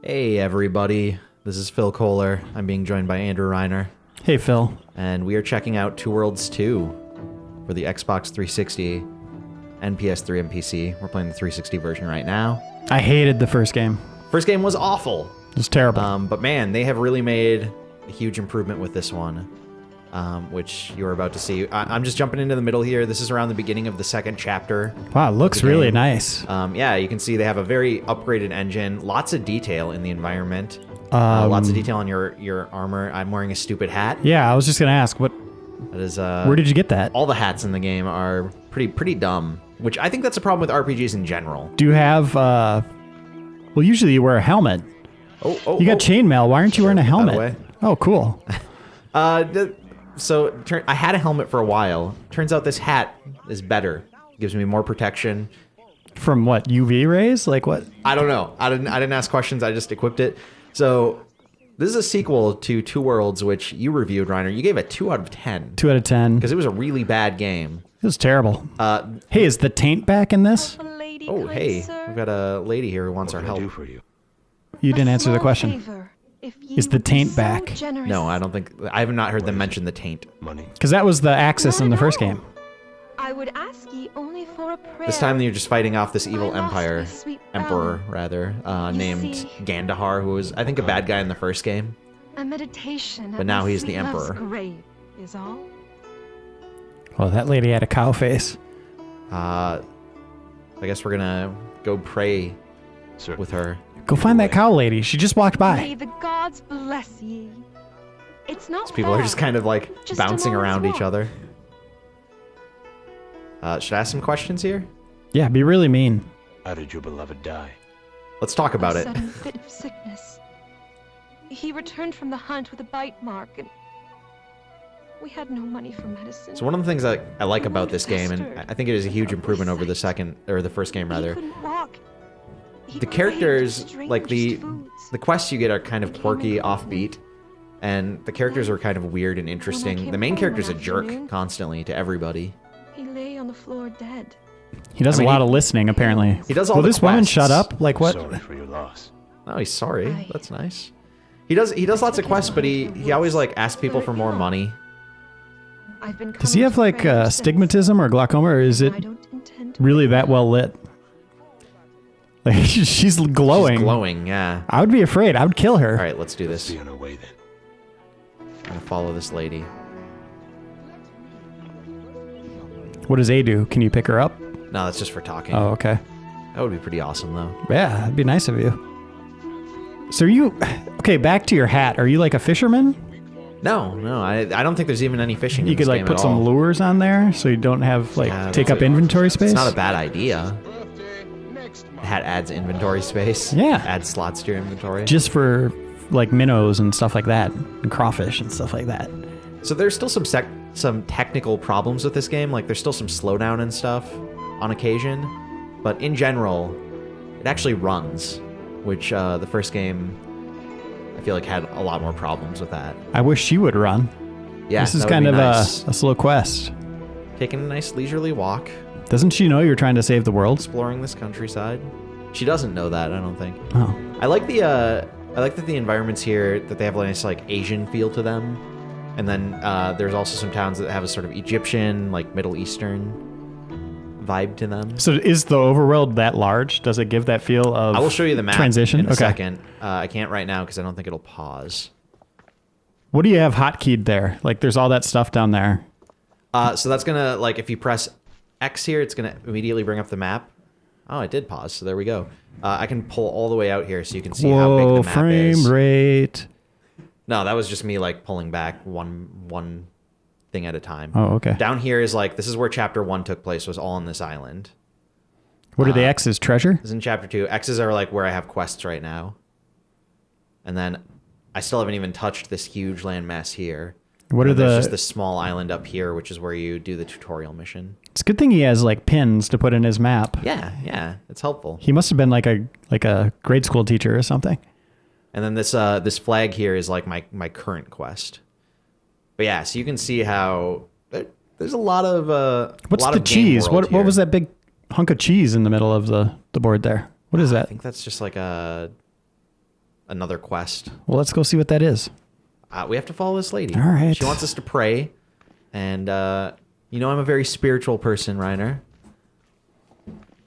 Hey everybody, this is Phil Kohler. I'm being joined by Andrew Reiner. Hey Phil. And we are checking out Two Worlds 2 for the Xbox 360 and PS3 and PC. We're playing the 360 version right now. I hated the first game. First game was awful. It was terrible. But man, they have really made a huge improvement with this one, which you're about to see. I'm just jumping into the middle here. This is around the beginning of the second chapter. Wow, it looks really nice. Yeah, you can see they have a very upgraded engine. Lots of detail in the environment. Lots of detail on your armor. I'm wearing a stupid hat. Yeah, I was just gonna ask what. That is. Where did you get that? All the hats in the game are pretty dumb, which I think that's a problem with RPGs in general. Do you have? Well, usually you wear a helmet. You got chainmail. Why aren't you wearing a helmet? By the way. Oh, cool. So I had a helmet for a while. Turns out this hat is better. It gives me more protection. From what? UV rays? Like what? I don't know. I didn't ask questions. I just equipped it. So this is a sequel to Two Worlds, which you reviewed, Reiner. You gave it 2 out of 10. 2 out of 10. Because it was a really bad game. It was terrible. Hey, is the taint back in this? Oh, hey. We've got a lady here who wants our help. You didn't answer the question. Is the taint back? No, I don't think... I have not heard them mention the taint. Because that was the Axis in the first game. I would ask ye only for a prayer. This time you're just fighting off this evil emperor, rather, named Gandahar, who was, I think, a bad guy in the first game. A meditation. But now he's the emperor. Grave is all. Well, that lady had a cow face. I guess we're gonna go pray with her. Go find that cow lady. She just walked by. May the gods bless ye. It's not. These people are just kind of like Just bouncing a around moment's each other. Should I ask some questions here? Yeah, be really mean. How did your beloved die? Let's talk about A it. sudden fit of sickness. He returned from the hunt with a bite mark, and we had no money for medicine. So one of the things I like about this game, and I think it is a huge improvement over the first game rather. He couldn't walk. He The craved characters, like strangest foods. the quests you get are kind of quirky, offbeat, and the characters are kind of weird and interesting. The main character's a jerk constantly to everybody. He lay on the floor dead. He does a lot of listening, apparently. He does all Will the this woman quests. shut up? Like what? Sorry for your loss. Oh, he's sorry. Aye. That's nice. He does lots of quests, but he always like asks people for more money. I've been Does he coming have to like prayer since. stigmatism or glaucoma, or is it I don't intend to really that well lit? Like she's glowing. She's glowing, yeah. I would be afraid. I would kill her. All right, let's do this. Be on our way then. I'm gonna follow this lady. What does A do? Can you pick her up? No, that's just for talking. Oh, okay. That would be pretty awesome, though. Yeah, that'd be nice of you. So are you... Okay, back to your hat. Are you like a fisherman? No, I don't think the's even any fishing. You in could this like game put at some all. lures on there so you don't have like Yeah, take that's up inventory space? It's not a bad idea. The hat adds inventory space. Yeah. Adds slots to your inventory. Just for like minnows and stuff like that, and crawfish and stuff like that. So there's still some technical problems with this game. Like there's still some slowdown and stuff on occasion, but in general, it actually runs, which the first game I feel like had a lot more problems with that. I wish she would run. Yeah, This is that would kind be of nice. a slow quest. Taking a nice leisurely walk, Doesn't she know you're trying to save the world? exploring this countryside. She doesn't know that, I don't think. Oh. I like that the environments here, that they have a nice like Asian feel to them. And then there's also some towns that have a sort of Egyptian, like Middle Eastern vibe to them. So is the overworld that large? Does it give that feel of I will show you the map transition? in a second. I can't right now because I don't think it'll pause. What do you have hotkeyed there? Like there's all that stuff down there. So that's gonna, like, if you press X here, it's gonna immediately bring up the map. Oh, it did pause, so there we go. I can pull all the way out here so you can see how big the map frame is. rate. No, that was just me like pulling back one thing at a time. Oh, okay. Down here is like, this is where chapter 1 took place, was all on this island. What are the X's? Treasure? This is in chapter 2. X's are like where I have quests right now. And then I still haven't even touched this huge landmass here. What are And there's the... just this small island up here, which is where you do the tutorial mission. It's a good thing he has like pins to put in his map. Yeah, it's helpful. He must have been like a grade school teacher or something. And then this flag here is like my current quest. But yeah, so you can see how there's a lot of What's a lot the of game cheese? world What here. was that big hunk of cheese in the middle of the board there? What is I that? think that's just like a another quest. Well, let's go see what that is. We have to follow this lady. All right. She wants us to pray, and you know I'm a very spiritual person, Reiner.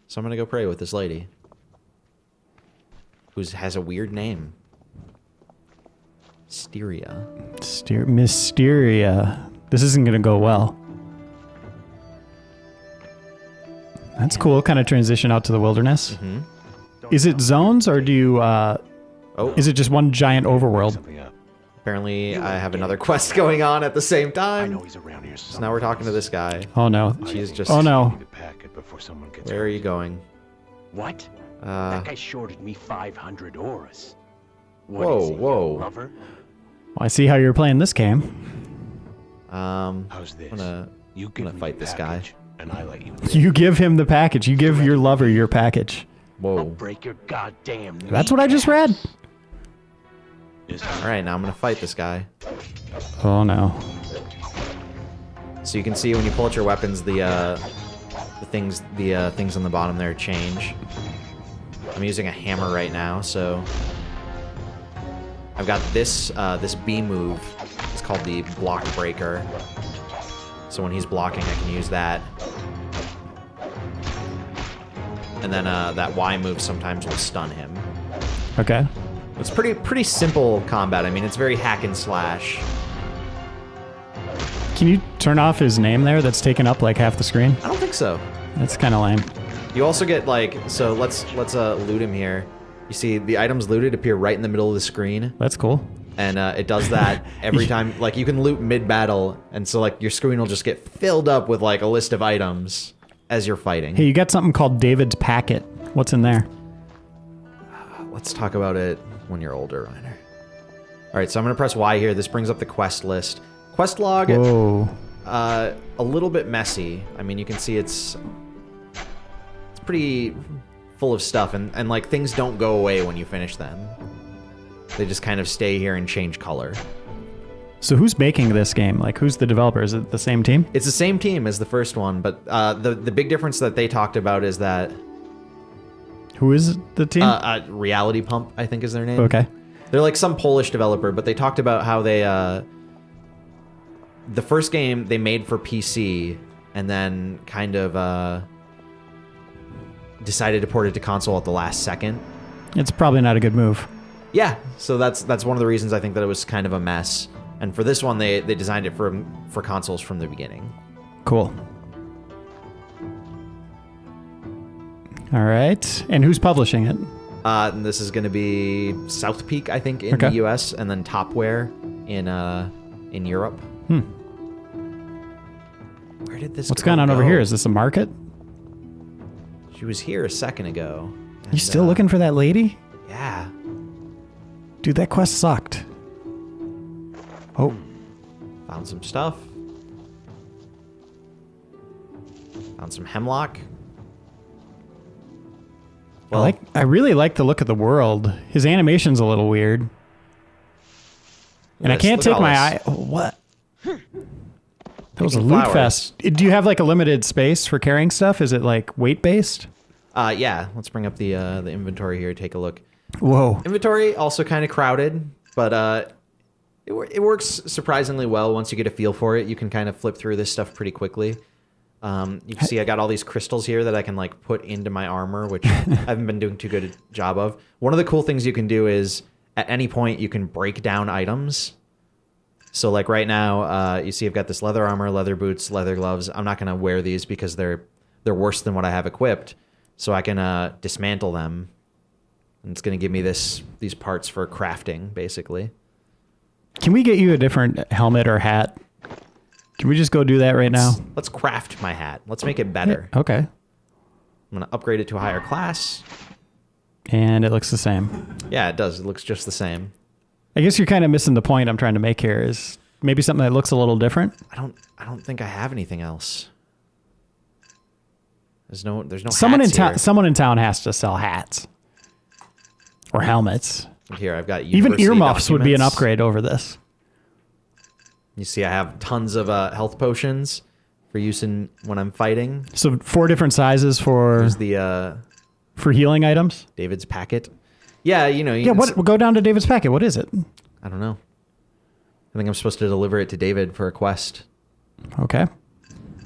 So I'm gonna go pray with this lady, who has a weird name. Mysteria. Mysteria. This isn't gonna go well. That's cool. Kind of transition out to the wilderness. Mm-hmm. Is it zones or do you? Is it just one giant overworld? Something up. Apparently, I have another quest going on at the same I time. know he's around here. So now we're talking to this guy. Oh no. She's just. Oh no. The packet before someone gets Where are hurt. you going? What? That guy shorted me 500 auras. What Whoa, is he, your whoa. lover? Well, I see how you're playing this game. How's this? I'm gonna give me fight the this guy. package, and I let you. You give him the package. You give your lover your package. I'll Whoa. break your goddamn That's what I just read. All right, now I'm gonna fight this guy. Oh no. So you can see when you pull out your weapons, the things on the bottom there change. I'm using a hammer right now, so I've got this this B move. It's called the block breaker. So when he's blocking, I can use that. And then that Y move sometimes will stun him. Okay. It's pretty simple combat. I mean, it's very hack and slash. Can you turn off his name there? That's taken up like half the screen. I don't think so. That's kind of lame. You also get like, so let's loot him here. You see the items looted appear right in the middle of the screen, That's cool. and it does that every time. Like you can loot mid battle, and so like your screen will just get filled up with like a list of items as you're fighting. Hey, you got something called David's Packet. What's in there? Let's talk about it when you're older, Reiner. All right, so I'm gonna press Y here. This brings up the quest list. Quest log. Whoa. A little bit messy. I mean, you can see it's pretty full of stuff, and like things don't go away when you finish them. They just kind of stay here and change color. So who's making this game? Like, who's the developer? Is it the same team? It's the same team as the first one, but the big difference that they talked about is that Who is the team? Reality Pump, I think is their name. Okay. They're like some Polish developer, but they talked about how they the first game they made for PC and then kind of decided to port it to console at the last second. It's probably not a good move. Yeah, so that's one of the reasons I think that it was kind of a mess. And for this one, they designed it for consoles from the beginning. Cool. All right. And who's publishing it? And this is going to be South Peak, I think, in Okay. the U.S., and then Topware in Europe. Where did this? What's girl going on over go? here? Is this a market? She was here a second ago. You and, still looking for that lady? Yeah. Dude, that quest sucked. Oh, Found some stuff. Found some hemlock. Well, I really like the look of the world. His animation's a little weird. And I this, can't look at take all my this. eye. Oh, what? That was a Picking loot flowers. fest. Do you have like a limited space for carrying stuff? Is it like weight based? Yeah. Let's bring up the inventory here. Take a look. Whoa. Inventory also kind of crowded, but it works surprisingly well once you get a feel for it. You can kind of flip through this stuff pretty quickly. You can see I got all these crystals here that I can like put into my armor, which I haven't been doing too good a job of. One of the cool things you can do is at any point you can break down items. So like right now, you see I've got this leather armor, leather boots, leather gloves. I'm not going to wear these because they're worse than what I have equipped. So I can dismantle them. And it's going to give me these parts for crafting, basically. Can we get you a different helmet or hat? Can we just go do that right now? Let's craft my hat. Let's make it better. Okay. I'm going to upgrade it to a higher class. And it looks the same. Yeah, it does. It looks just the same. I guess you're kind of missing the point I'm trying to make here is maybe something that looks a little different. I don't think I have anything else. There's no Someone in hats town here. someone in town has to sell hats or helmets. Here, I've got Even university earmuffs would be an documents. upgrade over this. You see, I have tons of health potions for use when I'm fighting. So 4 different sizes for There's the healing items. David's packet. Yeah, you know. Yeah, what? Go down to David's packet. What is it? I don't know. I think I'm supposed to deliver it to David for a quest. Okay.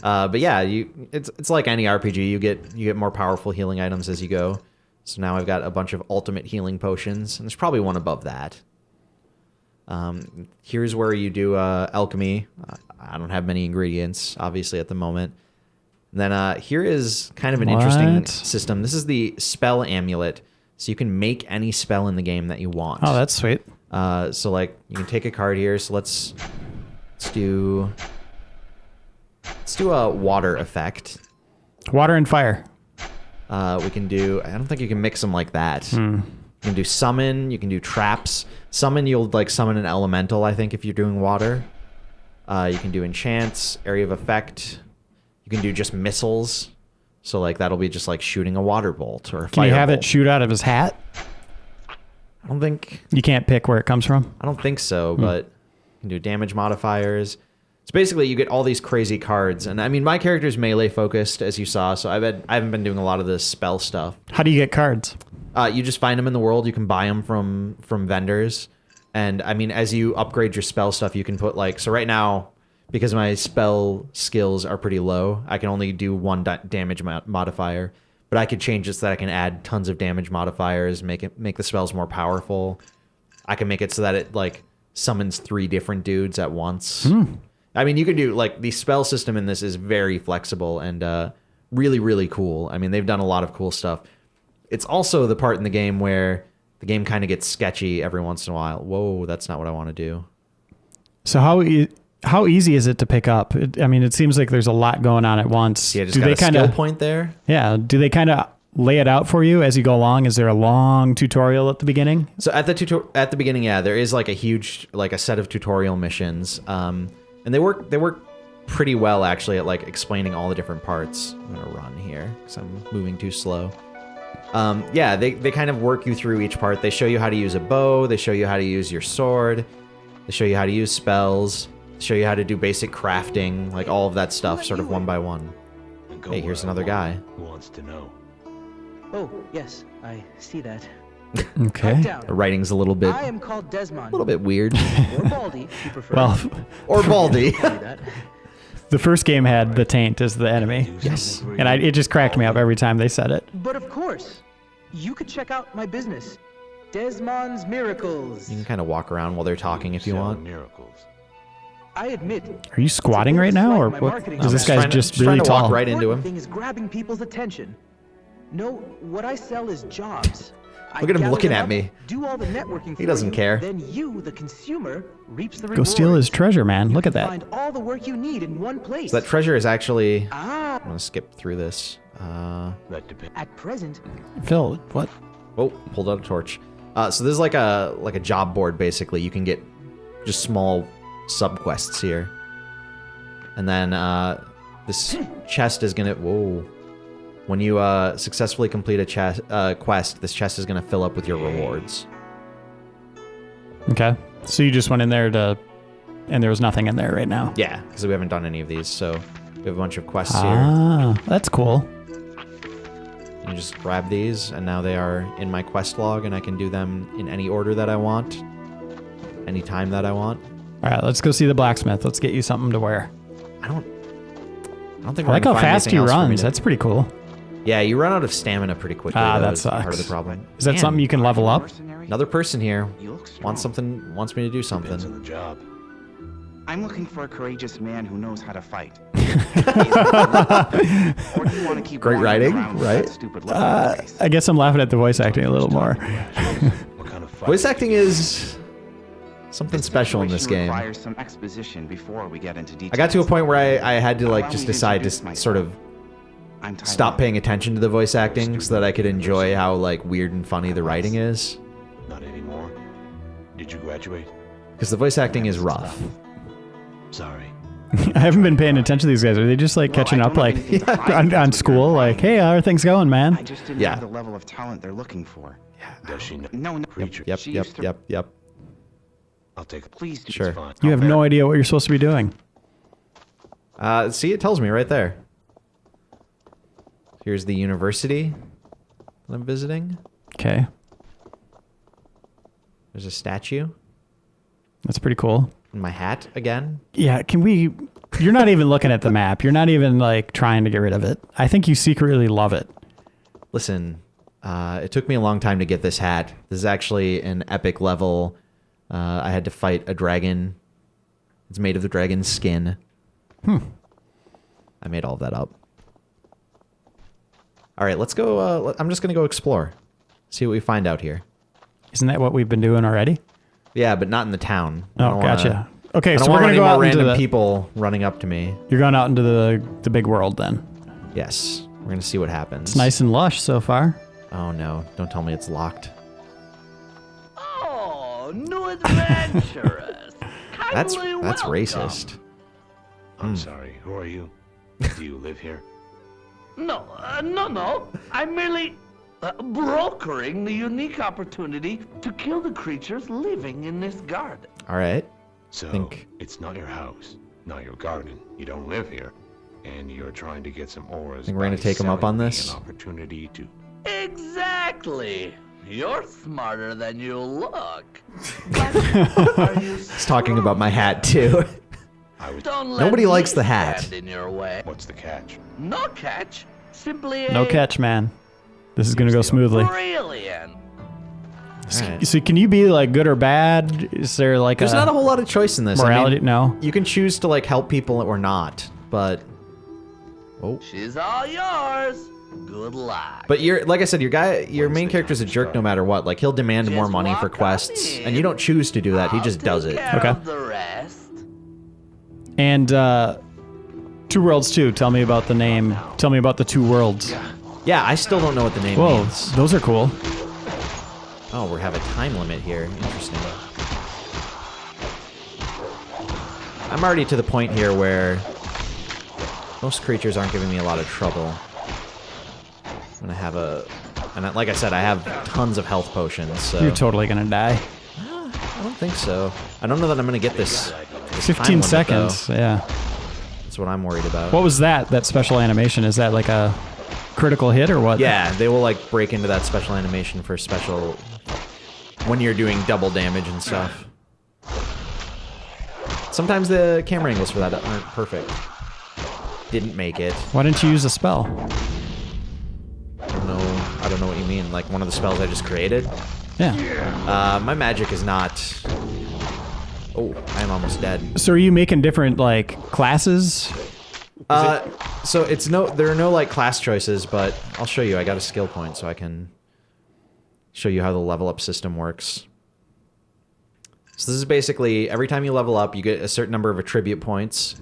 But yeah, it's like any RPG. You get more powerful healing items as you go. So now I've got a bunch of ultimate healing potions, and there's probably one above that. Here's where you do alchemy. I don't have many ingredients, obviously, at the moment. And then here is kind of an interesting system. This is the spell amulet, so you can make any spell in the game that you want. Oh, that's sweet. So like you can take a card here. So let's do a water effect. Water and fire. We can do. I don't think you can mix them like that. You can do summon. You can do traps. Summon, you'll like summon an elemental. I think if you're doing water. You can do enchants, area of effect. You can do just missiles. So like that'll be just like shooting a water bolt or a Can you have it shoot out of his hat? I don't think you can't pick where it comes from. I don't think so, but you can do damage modifiers. So basically, you get all these crazy cards, and I mean, my character's melee focused, as you saw. So I haven't been doing a lot of this spell stuff. How do you get cards? You just find them in the world. You can buy them from vendors, and I mean, as you upgrade your spell stuff, you can put like so. Right now, because my spell skills are pretty low, I can only do one damage modifier. But I could change it so that I can add tons of damage modifiers, make the spells more powerful. I can make it so that it like summons 3 different dudes at once. I mean, you can do like the spell system in this is very flexible and really, really cool. I mean, they've done a lot of cool stuff. It's also the part in the game where the game kind of gets sketchy every once in a while. Whoa, that's not what I want to do. So how easy is it to pick up? I mean, it seems like there's a lot going on at once. Yeah, just got a skill point there. Yeah. Do they kind of lay it out for you as you go along? Is there a long tutorial at the beginning? So at the beginning, yeah, there is like a huge a set of tutorial missions, and they work pretty well actually at like explaining all the different parts. I'm gonna run here because I'm moving too slow. Yeah, they kind of work you through each part. They show you how to use a bow. They show you how to use your sword. They show you how to use spells. Show you how to do basic crafting, like all of that stuff, sort of one by one. Hey, here's another guy. Who wants to know? Oh, yes, I see that. Okay. The writing's a little bit, I am called Desmond. a little bit weird. Or Baldy, if you prefer. Well, Or Baldy. the first game had the taint as the enemy. Yes. And it just cracked me up every time they said it. But of course, you could check out my business, Desmond's Miracles. You can kind of walk around while they're talking if you Sell want. miracles. I admit. Are you squatting right now, or what? Is this guy's just really trying to tall? walk right into him. The thing is grabbing people's attention. No, what I sell is jobs. Look at him looking at me. Do all the networking. He doesn't care. Then you, the consumer, reaps the Go rewards. steal his treasure, man. Look at that. Find all the work you need in one place. So that treasure is actually. Ah. I'm gonna skip through this. That depends. At present, Phil, what? Oh, pulled out a torch. So this is like a job board basically. You can get just small subquests here, and then this chest is gonna. Whoa. When you successfully complete a quest, this chest is gonna fill up with your rewards. Okay. So you just went in there and there was nothing in there right now. Yeah, because we haven't done any of these, so we have a bunch of quests here. Ah, that's cool. You just grab these, and now they are in my quest log, and I can do them in any order that I want, any time that I want. All right, let's go see the blacksmith. Let's get you something to wear. I don't think. I like how fast he runs. That's pretty cool. Yeah, you run out of stamina pretty quickly. Ah, though, that is sucks. Part of the problem. Is that something you can level up? Another person here wants me to do Depends something. on the job. I'm looking for a courageous man who knows how to fight. Or do you want to keep Great wandering writing, around with right? that stupid look on your face? I guess I'm laughing at the voice acting a little more. What kind of fight? Voice acting is something special in this Situation game. requires some exposition before we get into details. I got to a point where I had to like just decide to sort of I'm tired stop of paying attention to the voice acting so that I could enjoy how like weird and funny the writing is. Not anymore. Did you graduate? Because the voice acting is rough. Sorry. I haven't been paying attention to these guys. Are they just like catching up like on school? Like, hey, how are things going, man? I just didn't Yeah. have the level of talent they're looking for. Does she know? No, Creature. Yep, She yep, used to- yep. I'll take it. Please do. Sure. It's fine. You have no idea what you're supposed to be doing. See, it tells me right there. Here's the university that I'm visiting. Okay. There's a statue. That's pretty cool. And my hat again. Yeah, can we... You're not even looking at the map. You're not even, like, trying to get rid of it. I think you secretly love it. Listen, it took me a long time to get this hat. This is actually an epic level. I had to fight a dragon. It's made of the dragon's skin. I made all of that up. All right, let's go. I'm just going to go explore. See what we find out here. Isn't that what we've been doing already? Yeah, but not in the town. Oh, gotcha. Okay, so we're we're going to go out into random the... people running up to me. You're going out into the big world then. Yes, we're going to see what happens. It's nice and lush so far. Oh, no. Don't tell me it's locked. Oh, new adventurers. That's Kindly welcome. racist. I'm sorry. Who are you? Do you live here? No. I'm merely brokering the unique opportunity to kill the creatures living in this garden. All right. So, it's not your house, not your garden. You don't live here. And you're trying to get some auras. Think we're going to take him up on this? An opportunity to... Exactly. You're smarter than you look. He's talking about my hat, too. Don't let Nobody me likes the hat. stand in your way. What's the catch? No catch. Simply No catch, man. This is going to go smoothly. Brilliant. Right. So can you be like good or bad? Is there like There's not a whole lot of choice in this. morality? I mean, No. you can choose to like help people or not, but She's all yours. Good luck. but you're like I said, your main character's a jerk no matter what. Like he'll demand more money for walk on quests, in. and you don't choose to do that. He just does it. Care Okay. of the rest. And Two Worlds 2. Tell me about the name. Tell me about the Two Worlds. Yeah, I still don't know what the name Whoa, means. those are cool. Oh, we have a time limit here. Interesting. I'm already to the point here where most creatures aren't giving me a lot of trouble. I'm gonna have and like I said, I have tons of health potions. So You're totally gonna die. I don't think so. I don't know that I'm gonna get this. 15 limit, seconds. Yeah. That's what I'm worried about. What was that? That special animation? Is that like a critical hit or what? Yeah, they will like break into that special animation for special when you're doing double damage and stuff. Sometimes the camera angles for that aren't perfect. Didn't make it. Why didn't you use a spell? I don't know what you mean. Like one of the spells I just created? Yeah. My magic is not... Oh, I'm almost dead. So are you making different like classes? So it's there are no like class choices, but I'll show you. I got a skill point so I can show you how the level up system works. So this is basically every time you level up, you get a certain number of attribute points,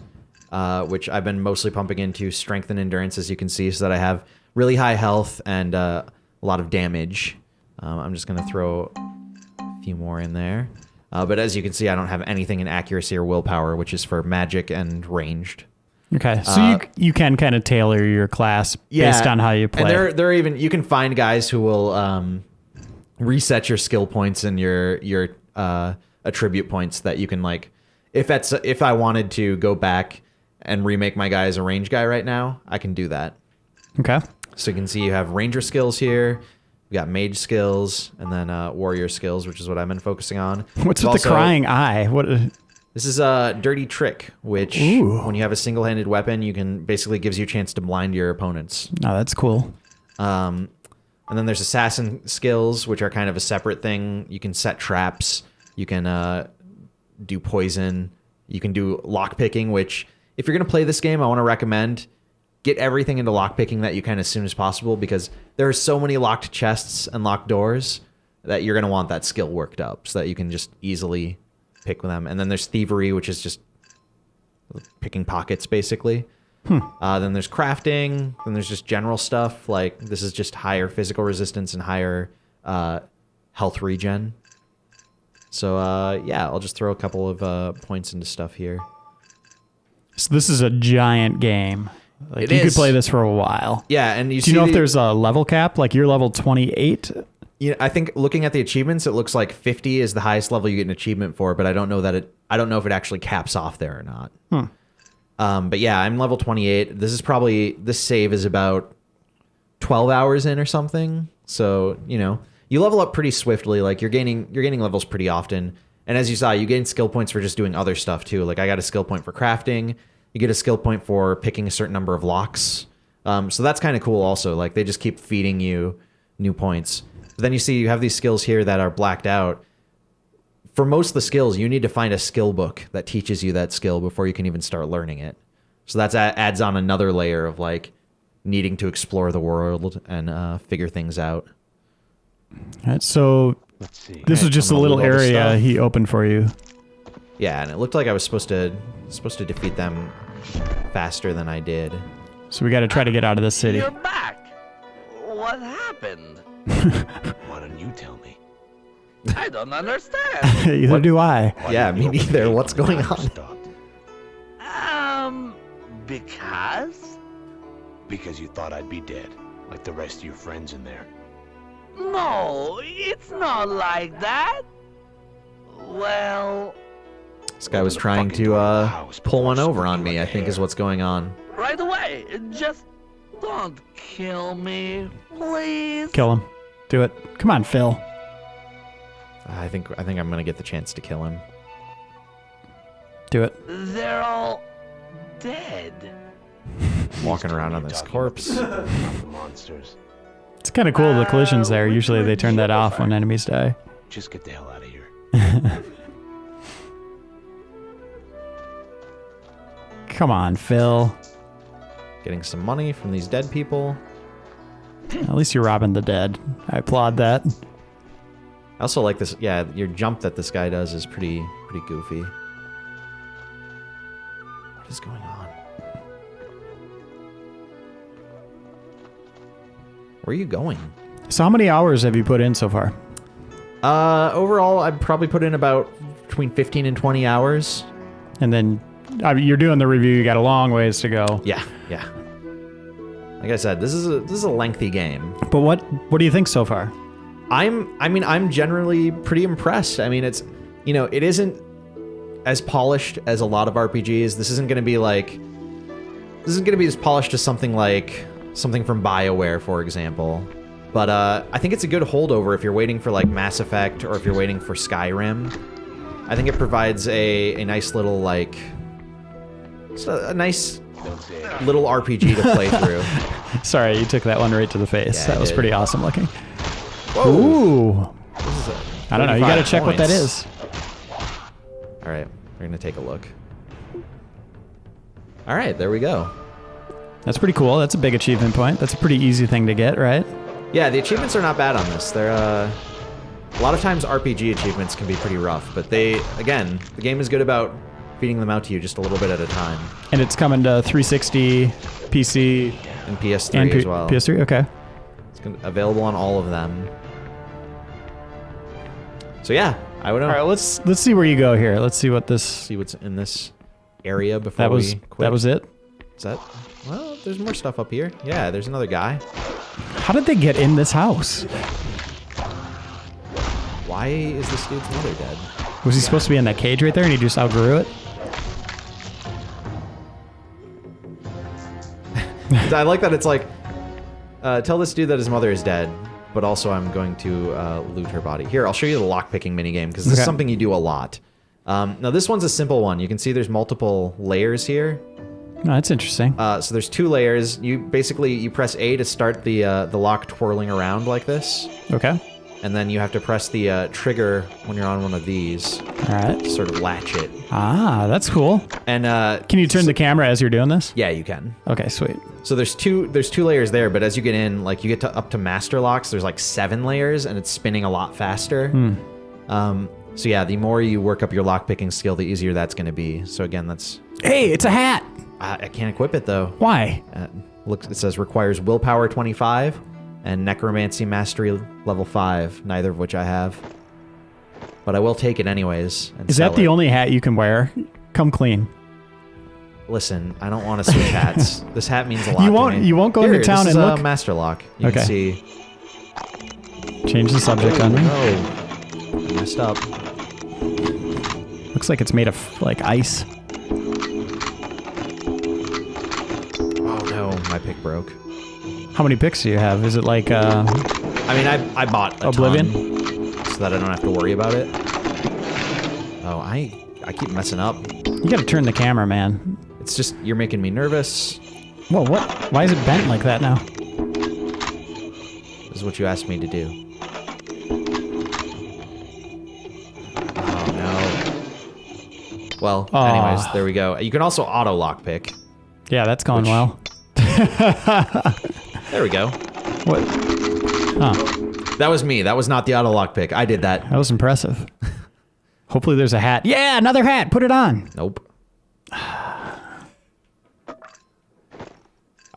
which I've been mostly pumping into strength and endurance, as you can see, so that I have really high health and a lot of damage. I'm just going to throw a few more in there. But as you can see, I don't have anything in accuracy or willpower, which is for magic and ranged. Okay, so you can kind of tailor your class based on how you play. And there are even you can find guys who will reset your skill points and your attribute points that you can like. If I wanted to go back and remake my guy as a range guy right now, I can do that. Okay. So you can see you have ranger skills here. We got mage skills and then warrior skills, which is what I've been focusing on. What's with the crying eye? What? This is a dirty trick, which when you have a single-handed weapon, you can basically gives you a chance to blind your opponents. Oh, that's cool. And then there's assassin skills, which are kind of a separate thing. You can set traps. You can do poison. You can do lockpicking, which if you're going to play this game, I want to recommend get everything into lockpicking that you can as soon as possible, because there are so many locked chests and locked doors that you're going to want that skill worked up so that you can just easily pick them. And then there's thievery, which is just picking pockets, basically. Then there's crafting. Then there's just general stuff. Like, this is just higher physical resistance and higher health regen. So, yeah, I'll just throw a couple of points into stuff here. So this is a giant game. Like, It you could is. play this for a while. Yeah, and Do you know if there's a level cap? Like, you're level 28? You know, I think looking at the achievements, it looks like 50 is the highest level you get an achievement for, but I don't know if it actually caps off there or not. But yeah, I'm level 28. This save is about 12 hours in or something. So, you know, you level up pretty swiftly. Like you're gaining levels pretty often. And as you saw, you gain skill points for just doing other stuff too. Like I got a skill point for crafting. You get a skill point for picking a certain number of locks. So that's kind of cool also. Like they just keep feeding you new points. But then you see you have these skills here that are blacked out. For most of the skills, you need to find a skill book that teaches you that skill before you can even start learning it. So that adds on another layer of like needing to explore the world and figure things out. All right, so Let's see. this was just a little loot all this area stuff. he opened for you. Yeah, and it looked like I was supposed to defeat them faster than I did. So we got to try to get out of this city. You're back. What happened? Why don't you tell me? I don't understand. Either do I. Why Yeah, didn't me you open neither. the What's door when going I was on? stopped? Because? Because you thought I'd be dead, like the rest of your friends in there. No, it's not like that. Well, This guy was Open the trying fucking door of the to house pull before one over smoking on me, like I a think is hare. what's going on. right away. Just don't kill me, please. Kill him. Do it. Come on, Phil. I think I'm gonna get the chance to kill him. Do it. They're all dead. Walking Please tell around me on you're this talking corpse. about the monsters. It's kind of cool, the collisions there. which Usually would they turn you that off prefer? when enemies die. Just get the hell out of here. Come on, Phil. Getting some money from these dead people. At least you're robbing the dead. I applaud that. I also like this. Yeah, your jump that this guy does is pretty goofy. What is going on? Where are you going? So how many hours have you put in so far? Overall, I'd probably put in about between 15 and 20 hours. And then you're doing the review. You got a long ways to go. Yeah. Like I said, this is a lengthy game. But what do you think so far? I'm generally pretty impressed. I mean, it isn't as polished as a lot of RPGs. This isn't going to be as polished as something from BioWare, for example. But I think it's a good holdover if you're waiting for like Mass Effect or if you're waiting for Skyrim. I think it provides a nice little a nice little RPG to play through. Sorry, you took that one right to the face. Yeah, that I was did. pretty awesome looking. Whoa! Ooh. This is I don't know. You got to check what that points. is. All right, we're gonna take a look. All right, there we go. That's pretty cool. That's a big achievement point. That's a pretty easy thing to get, right? Yeah, the achievements are not bad on this. They're a lot of times RPG achievements can be pretty rough, but the game is good about feeding them out to you just a little bit at a time. And it's coming to 360, PC, And PS3 and as well. PS3. Okay. It's available on all of them. So yeah, I would All right. Let's see where you go here. Let's see what this. see what's in this area before That was we quit. that was it. Is that? Well, there's more stuff up here. Yeah, there's another guy. How did they get in this house? Why is this dude's mother dead? Was he supposed to be in that cage right there, and he just outgrew it? I like that it's like, tell this dude that his mother is dead, but also I'm going to loot her body. Here, I'll show you the lockpicking minigame, because this is Okay. something you do a lot. Now, this one's a simple one. You can see there's multiple layers here. No, that's interesting. So there's 2 layers. You press A to start the lock twirling around like this, Okay. and then you have to press the trigger when you're on one of these All right. to sort of latch it. Ah, that's cool. And Can you turn the camera as you're doing this? yeah, you can. Okay, sweet. So there's two layers there, but as you get in, like you get up to master locks, there's like 7 layers, and it's spinning a lot faster. So yeah, the more you work up your lockpicking skill, the easier that's going to be. So again, that's Hey, it's a hat. I can't equip it though. Why? It says requires willpower 25 and necromancy mastery level 5, neither of which I have. But I will take it anyways. And Is that sell the it. only hat you can wear? Come clean. Listen, I don't want to switch hats. This hat means a lot. You won't- To me. you won't go Here, into town this and is look? a master lock. You Okay. can see. Change the subject on me. No, I messed up. Looks like it's made of like ice. Oh no, my pick broke. How many picks do you have? Is it like I I mean, I bought a Oblivion? ton so that I don't have to worry about it. Oh, I keep messing up. You gotta turn the camera, man. It's just, you're making me nervous. Whoa, what? Why is it bent like that now? This is what you asked me to do. Oh, no. Well, anyways, there we go. You can also auto lockpick. Yeah, that's going well. There we go. What? Huh. That was me. That was not the auto lockpick. I did that. That was impressive. Hopefully there's a hat. Yeah, another hat. Put it on. Nope. All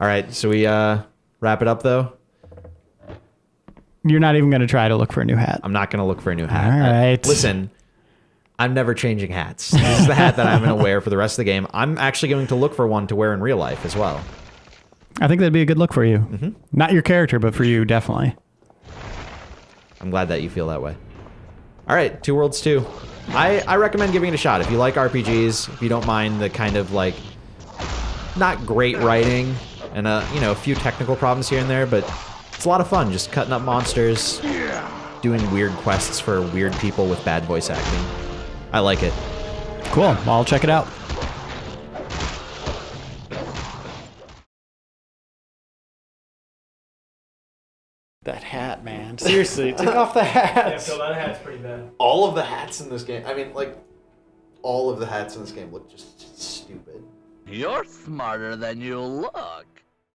right, so we wrap it up, though? You're not even going to try to look for a new hat. I'm not going to look for a new hat. All right. Listen, I'm never changing hats. This is the hat that I'm going to wear for the rest of the game. I'm actually going to look for one to wear in real life as well. I think that'd be a good look for you. Not your character, but for you, definitely. I'm glad that you feel that way. All right, Two Worlds 2. I recommend giving it a shot. If you like RPGs, if you don't mind the kind of, like, not great writing and, you know, a few technical problems here and there, but it's a lot of fun just cutting up monsters, doing weird quests for weird people with bad voice acting. I like it. Cool. Well, I'll check it out. That hat, man. Seriously, take off the hat. Yeah, Phil, that hat's pretty bad. All of the hats in this game, I mean, like, all of the hats in this game look just stupid. You're smarter than you look.